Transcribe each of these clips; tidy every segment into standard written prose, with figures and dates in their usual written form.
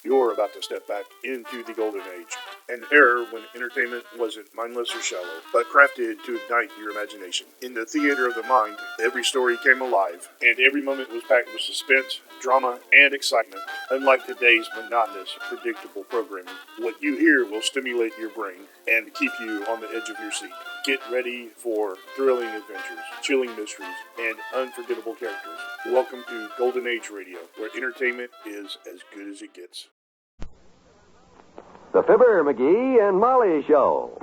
You're about to step back into the golden age. An era when entertainment wasn't mindless or shallow, but crafted to ignite your imagination. In the theater of the mind, every story came alive, and every moment was packed with suspense, drama, and excitement. Unlike today's monotonous, predictable programming, what you hear will stimulate your brain and keep you on the edge of your seat. Get ready for thrilling adventures, chilling mysteries, and unforgettable characters. Welcome to Golden Age Radio, where entertainment is as good as it gets. The Fibber McGee and Molly Show.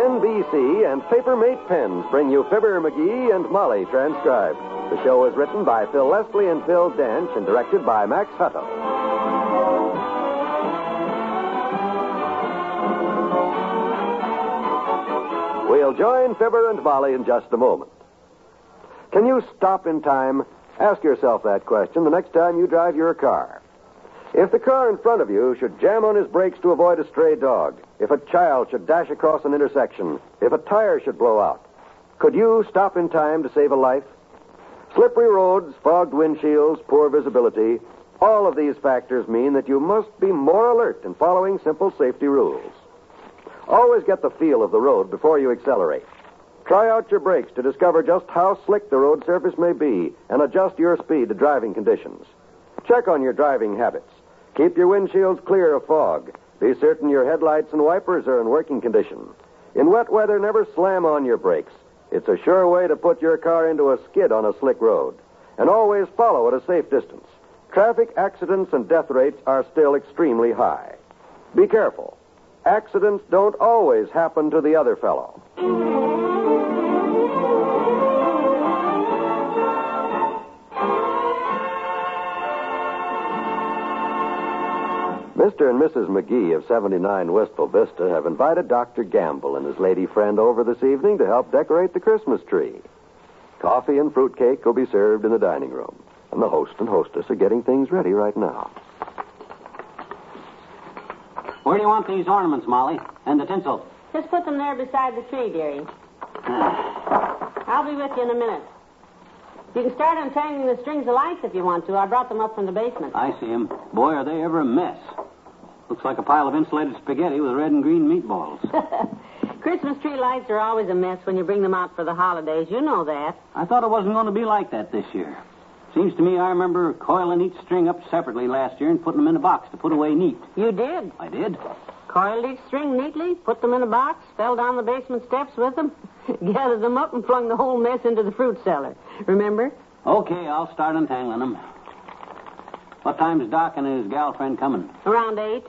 NBC and Papermate Pens bring you Fibber McGee and Molly transcribed. The show is written by Phil Leslie and Phil Dench and directed by Max Hutto. We'll join Fibber and Molly in just a moment. Can you stop in time? Ask yourself that question the next time you drive your car. If the car in front of you should jam on his brakes to avoid a stray dog, if a child should dash across an intersection, if a tire should blow out, could you stop in time to save a life? Slippery roads, fogged windshields, poor visibility, all of these factors mean that you must be more alert in following simple safety rules. Always get the feel of the road before you accelerate. Try out your brakes to discover just how slick the road surface may be and adjust your speed to driving conditions. Check on your driving habits. Keep your windshields clear of fog. Be certain your headlights and wipers are in working condition. In wet weather, never slam on your brakes. It's a sure way to put your car into a skid on a slick road. And always follow at a safe distance. Traffic accidents and death rates are still extremely high. Be careful. Accidents don't always happen to the other fellow. Mr. and Mrs. McGee of 79 Wistful Vista have invited Dr. Gamble and his lady friend over this evening to help decorate the Christmas tree. Coffee and fruitcake will be served in the dining room, and the host and hostess are getting things ready right now. Where do you want these ornaments, Molly? And the tinsel? Just put them there beside the tree, dearie. I'll be with you in a minute. You can start untangling the strings of lights if you want to. I brought them up from the basement. I see them. Boy, are they ever a mess. Looks like a pile of insulated spaghetti with red and green meatballs. Christmas tree lights are always a mess when you bring them out for the holidays. You know that. I thought it wasn't going to be like that this year. Seems to me I remember coiling each string up separately last year and putting them in a box to put away neat. You did? I did. Coiled each string neatly, put them in a box, fell down the basement steps with them, gathered them up, and flung the whole mess into the fruit cellar. Remember? Okay, I'll start untangling them. What time's Doc and his gal friend coming? Around 8.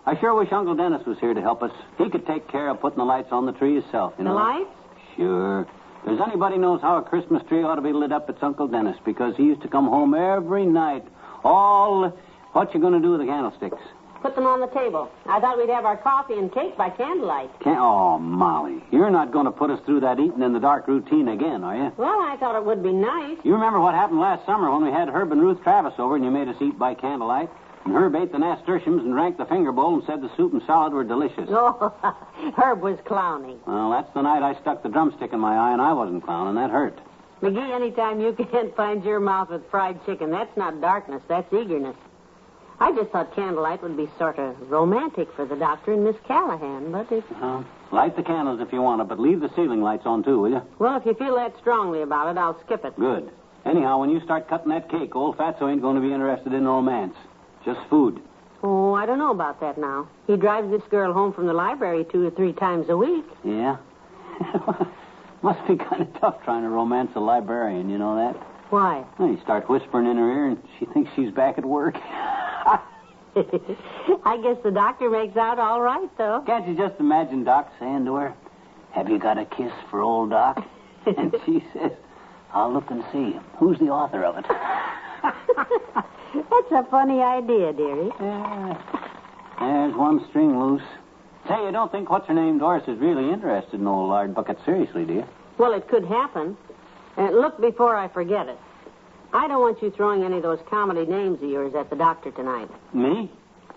I sure wish Uncle Dennis was here to help us. He could take care of putting the lights on the tree himself, you know. The lights? Sure. If there's anybody knows how a Christmas tree ought to be lit up, it's Uncle Dennis, because he used to come home every night. What you going to do with the candlesticks? Put them on the table. I thought we'd have our coffee and cake by candlelight. Oh, Molly, you're not going to put us through that eating in the dark routine again, are you? Well, I thought it would be nice. You remember what happened last summer when we had Herb and Ruth Travis over and you made us eat by candlelight? And Herb ate the nasturtiums and drank the finger bowl and said the soup and salad were delicious. Oh, Herb was clowning. Well, that's the night I stuck the drumstick in my eye and I wasn't clowning. That hurt. McGee, anytime you can't find your mouth with fried chicken, that's not darkness, that's eagerness. I just thought candlelight would be sort of romantic for the doctor and Miss Callahan, but it's... Light the candles if you want to, but leave the ceiling lights on, too, will you? Well, if you feel that strongly about it, I'll skip it. Good. Anyhow, when you start cutting that cake, old Fatso ain't going to be interested in romance. Just food. Oh, I don't know about that now. He drives this girl home from the library 2 or 3 times a week. Yeah? Must be kind of tough trying to romance a librarian, you know that? Why? Well, you start whispering in her ear and she thinks she's back at work. I guess the doctor makes out all right, though. Can't you just imagine Doc saying to her, "Have you got a kiss for old Doc?" And she says, "I'll look and see. Who's the author of it?" That's a funny idea, dearie. There's one string loose. Say, you don't think what's-her-name Doris is really interested in old Lard Bucket seriously, do you? Well, it could happen. Look before I forget it. I don't want you throwing any of those comedy names of yours at the doctor tonight. Me?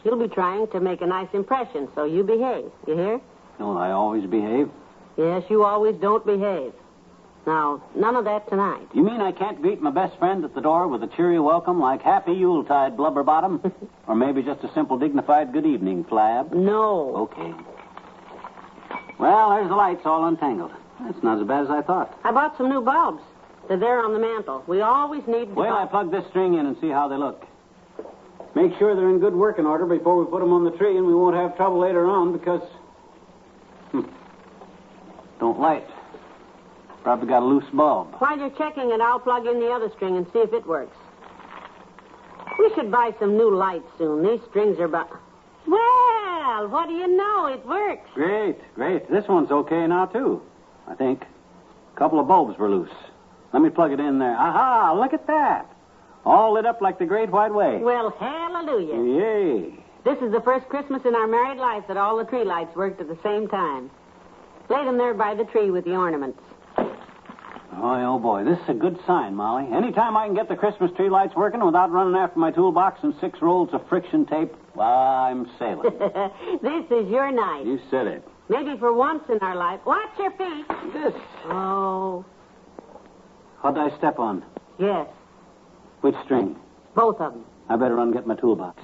You'll be trying to make a nice impression, so you behave. You hear? Don't I always behave? Yes, you always don't behave. Now, none of that tonight. You mean I can't greet my best friend at the door with a cheery welcome like Happy Yuletide, Blubberbottom? Or maybe just a simple, dignified good evening, Flab? No. Okay. Well, there's the lights all untangled. That's not as bad as I thought. I bought some new bulbs. They're there on the mantel. We always need... Well, I plug this string in and see how they look. Make sure they're in good working order before we put them on the tree, and we won't have trouble later on because... Don't light. Probably got a loose bulb. While you're checking it, I'll plug in the other string and see if it works. We should buy some new lights soon. These strings are about... Well, what do you know? It works. Great. This one's okay now, too, I think. A couple of bulbs were loose. Let me plug it in there. Aha, look at that. All lit up like the Great White Way. Well, hallelujah. Yay. This is the first Christmas in our married life that all the tree lights worked at the same time. Lay them there by the tree with the ornaments. Oh, boy. This is a good sign, Molly. Anytime I can get the Christmas tree lights working without running after my toolbox and 6 rolls of friction tape, well, I'm sailing. This is your night. You said it. Maybe for once in our life. Watch your feet. This. Oh. What'd I step on? Yes. Which string? Both of them. I better run and get my toolbox.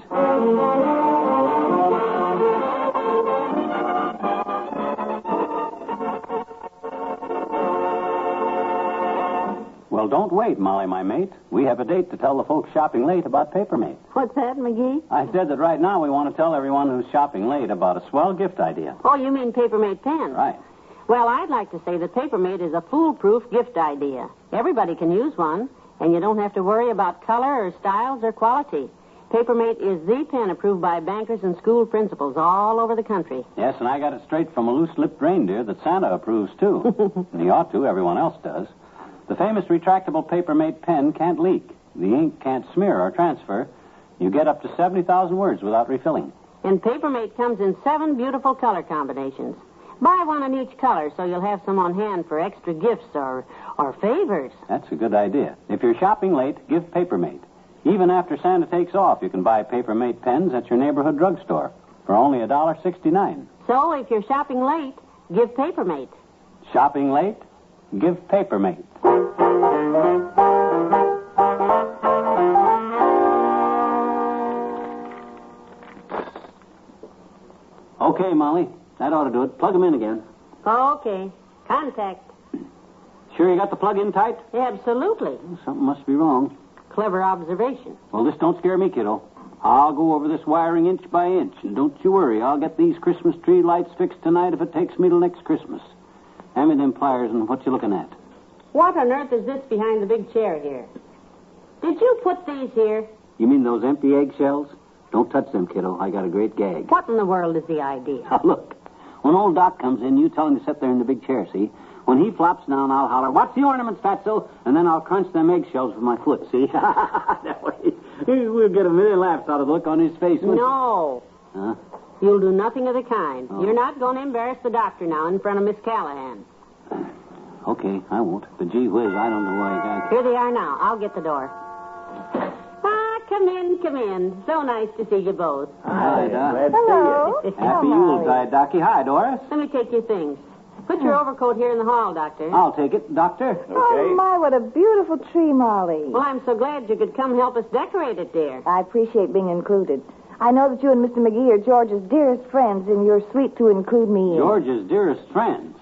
Well, don't wait, Molly, my mate. We have a date to tell the folks shopping late about Papermate. What's that, McGee? I said that right now we want to tell everyone who's shopping late about a swell gift idea. Oh, you mean Papermate pens? Right. Well, I'd like to say that Papermate is a foolproof gift idea. Everybody can use one, and you don't have to worry about color or styles or quality. Papermate is the pen approved by bankers and school principals all over the country. Yes, and I got it straight from a loose-lipped reindeer that Santa approves, too. And he ought to. Everyone else does. The famous retractable Papermate pen can't leak. The ink can't smear or transfer. You get up to 70,000 words without refilling. And Papermate comes in 7 beautiful color combinations. Buy one in each color so you'll have some on hand for extra gifts or favors. That's a good idea. If you're shopping late, give Papermate. Even after Santa takes off, you can buy Papermate pens at your neighborhood drugstore for only $1.69. So if you're shopping late, give Papermate. Shopping late? Give Papermate. Okay, Molly. That ought to do it. Plug them in again. Okay. Contact. Sure you got the plug in tight? Absolutely. Something must be wrong. Clever observation. Well, this don't scare me, kiddo. I'll go over this wiring inch by inch, and don't you worry. I'll get these Christmas tree lights fixed tonight if it takes me till next Christmas. Hand me them pliers, and what you looking at? What on earth is this behind the big chair here? Did you put these here? You mean those empty eggshells? Don't touch them, kiddo. I got a great gag. What in the world is the idea? Now, look. When old Doc comes in, you tell him to sit there in the big chair, see? When he flops down, I'll holler, "What's the ornaments, Fatso?" And then I'll crunch them eggshells with my foot, see? That way, we'll get a million laughs out of the look on his face. No. Huh? You'll do nothing of the kind. Oh. You're not going to embarrass the doctor now in front of Miss Callahan. Okay, I won't. But gee whiz, I don't know why you got... Here they are now. I'll get the door. Come in, come in. So nice to see you both. Hi, Doc. Glad to Hello. see you. Happy Yuletide, Docky. Hi, Doris. Let me take your things. Put your overcoat here in the hall, Doctor. I'll take it, Doctor. Okay. My, what a beautiful tree, Molly. Well, I'm so glad you could come help us decorate it, dear. I appreciate being included. I know that you and Mr. McGee are George's dearest friends, and you're sweet to include me in. George's dearest friends.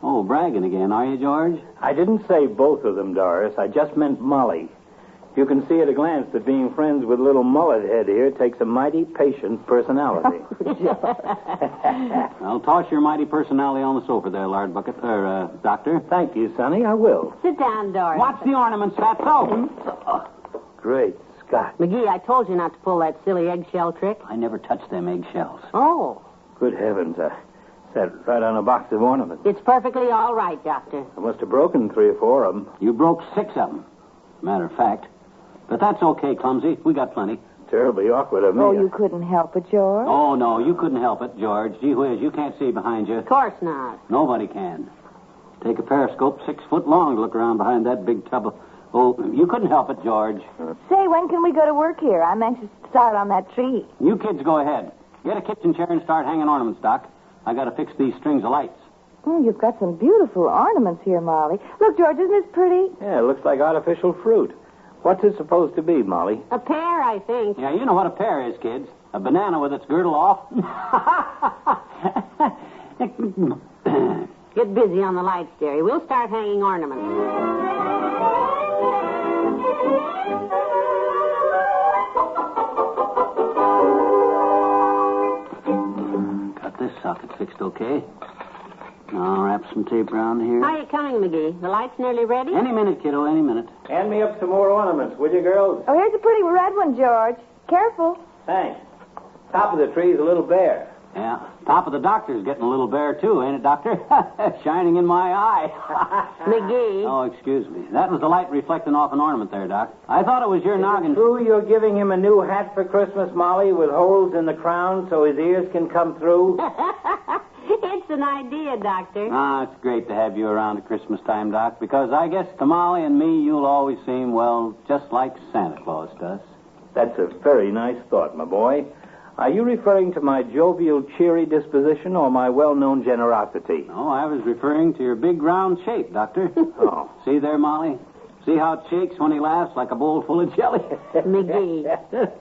Oh, bragging again, are you, George? I didn't say both of them, Doris. I just meant Molly. You can see at a glance that being friends with little mullet head here takes a mighty patient personality. Well, toss your mighty personality on the sofa there, Lard Bucket. Doctor. Thank you, Sonny. I will. Sit down, Doris. What's the ornaments, Fatso? Great Scott. McGee, I told you not to pull that silly eggshell trick. I never touched them eggshells. Oh, Good heavens. I sat right on a box of ornaments. it's perfectly all right, Doctor. I must have broken 3 or 4 of them. You broke 6 of them. Matter of fact. But that's okay, Clumsy. We got plenty. Terribly awkward of me. Oh, you couldn't help it, George. Oh, no, you couldn't help it, George. Gee whiz, you can't see behind you. Of course not. Nobody can. Take a periscope 6 foot long to look around behind that big tub of... Oh, you couldn't help it, George. Say, when can we go to work here? I'm anxious to start on that tree. You kids go ahead. Get a kitchen chair and start hanging ornaments, Doc. I got to fix these strings of lights. Oh, you've got some beautiful ornaments here, Molly. Look, George, isn't this pretty? Yeah, it looks like artificial fruit. What's it supposed to be, Molly? A pear, I think. Yeah, you know what a pear is, kids. A banana with its girdle off. Get busy on the lights, dearie. We'll start hanging ornaments. Got this socket fixed okay. Now I'll wrap some tape around here. How are you coming, McGee? The light's nearly ready? Any minute, kiddo, any minute. Hand me up some more ornaments, will you, girls? Oh, here's a pretty red one, George. Careful. Thanks. Top of the tree's a little bare. Yeah. Top of the doctor's getting a little bare, too, ain't it, Doctor? Shining in my eye. McGee. Oh, excuse me. That was the light reflecting off an ornament there, Doc. I thought it was your noggin. True you're giving him a new hat for Christmas, Molly, with holes in the crown so his ears can come through? It's an idea, Doctor. Ah, it's great to have you around at Christmas time, Doc, because I guess to Molly and me, you'll always seem, well, just like Santa Claus does. That's a very nice thought, my boy. Are you referring to my jovial, cheery disposition or my well-known generosity? No, I was referring to your big round shape, Doctor. Oh. See there, Molly? See how it shakes when he laughs like a bowl full of jelly? McGee.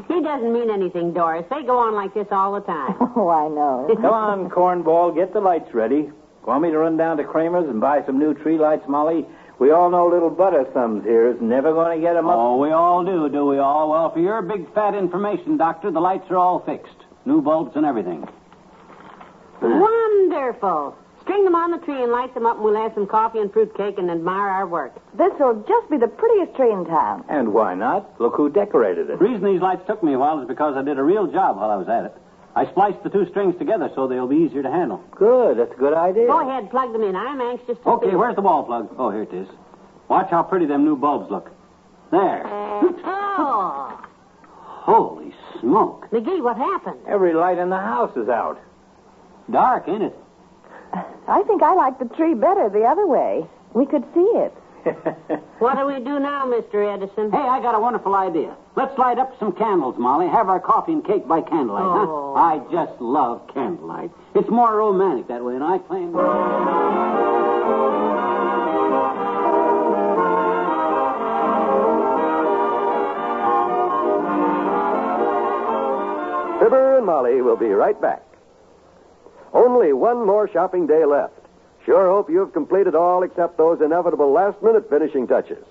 He doesn't mean anything, Doris. They go on like this all the time. Oh, I know. Come on, cornball, get the lights ready. Want me to run down to Kramer's and buy some new tree lights, Molly? We all know little butter thumbs here is never going to get 'em up. Oh, we all do we all? Well, for your big fat information, Doctor, the lights are all fixed. New bulbs and everything. Wonderful. String them on the tree and light them up, and we'll have some coffee and fruitcake and admire our work. This'll just be the prettiest tree in town. And why not? Look who decorated it. The reason these lights took me a while is because I did a real job while I was at it. I spliced the two strings together so they'll be easier to handle. Good, that's a good idea. Go ahead, plug them in. I'm anxious to Okay, see. where's the wall plug? Oh, here it is. Watch how pretty them new bulbs look. There. Oh. Holy smoke. McGee, what happened? Every light in the house is out. Dark, ain't it? I think I like the tree better the other way. We could see it. What do we do now, Mr. Edison? Hey, I got a wonderful idea. Let's light up some candles, Molly. Have our coffee and cake by candlelight, Oh. huh? I just love candlelight. It's more romantic that way, and I claim... Fibber and Molly will be right back. Only one more shopping day left. Sure hope you've completed all except those inevitable last-minute finishing touches.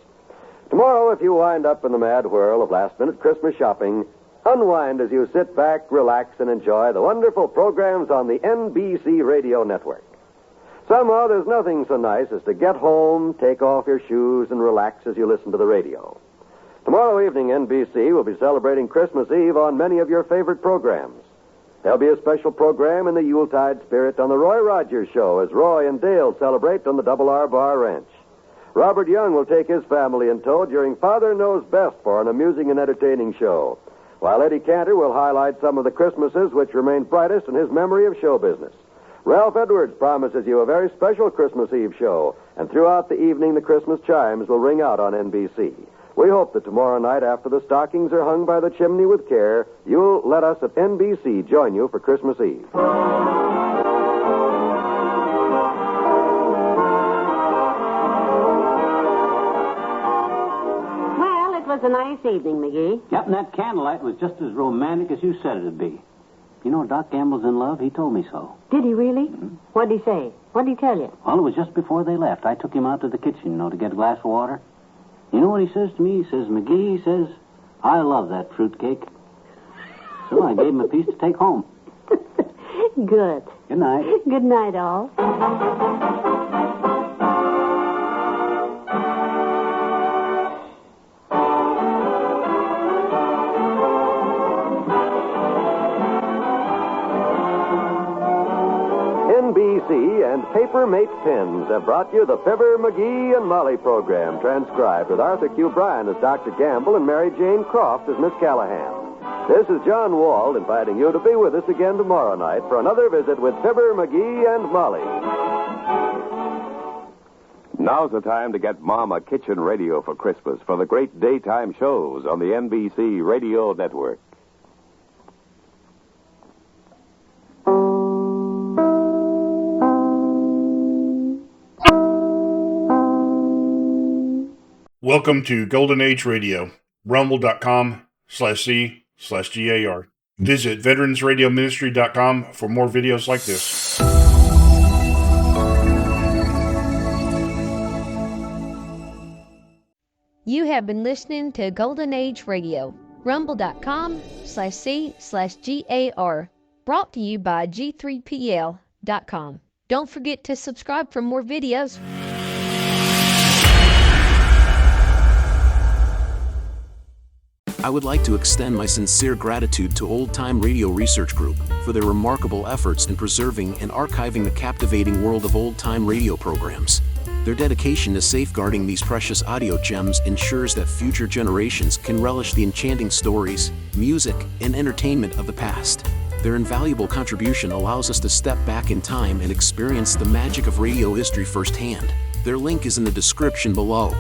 Tomorrow, if you wind up in the mad whirl of last-minute Christmas shopping, unwind as you sit back, relax, and enjoy the wonderful programs on the NBC radio network. Somehow, there's nothing so nice as to get home, take off your shoes, and relax as you listen to the radio. Tomorrow evening, NBC will be celebrating Christmas Eve on many of your favorite programs. There'll be a special program in the Yuletide spirit on the Roy Rogers Show as Roy and Dale celebrate on the Double R Bar Ranch. Robert Young will take his family in tow during Father Knows Best for an amusing and entertaining show, while Eddie Cantor will highlight some of the Christmases which remain brightest in his memory of show business. Ralph Edwards promises you a very special Christmas Eve show, and throughout the evening the Christmas chimes will ring out on NBC. We hope that tomorrow night, after the stockings are hung by the chimney with care, you'll let us at NBC join you for Christmas Eve. Well, it was a nice evening, McGee. Yep, and that candlelight was just as romantic as you said it'd be. You know, Doc Gamble's in love. He told me so. Did he really? What'd he say? What'd he tell you? Well, it was just before they left. I took him out to the kitchen, to get a glass of water. You know what he says to me? He says, McGee, he says, I love that fruitcake. So I gave him a piece to take home. Good. Good night. Good night, all. NBC and Paper Mate Pens have brought you the Fibber McGee and Molly program, transcribed with Arthur Q. Bryan as Dr. Gamble and Mary Jane Croft as Miss Callahan. This is John Wald inviting you to be with us again tomorrow night for another visit with Fibber McGee and Molly. Now's the time to get Mom a kitchen radio for Christmas for the great daytime shows on the NBC Radio Network. Welcome to Golden Age Radio, rumble.com/C/GAR. Visit veteransradioministry.com for more videos like this. You have been listening to Golden Age Radio, rumble.com/C/GAR, brought to you by G3PL.com. Don't forget to subscribe for more videos. I would like to extend my sincere gratitude to Old Time Radio Research Group for their remarkable efforts in preserving and archiving the captivating world of old-time radio programs. Their dedication to safeguarding these precious audio gems ensures that future generations can relish the enchanting stories, music, and entertainment of the past. Their invaluable contribution allows us to step back in time and experience the magic of radio history firsthand. Their link is in the description below.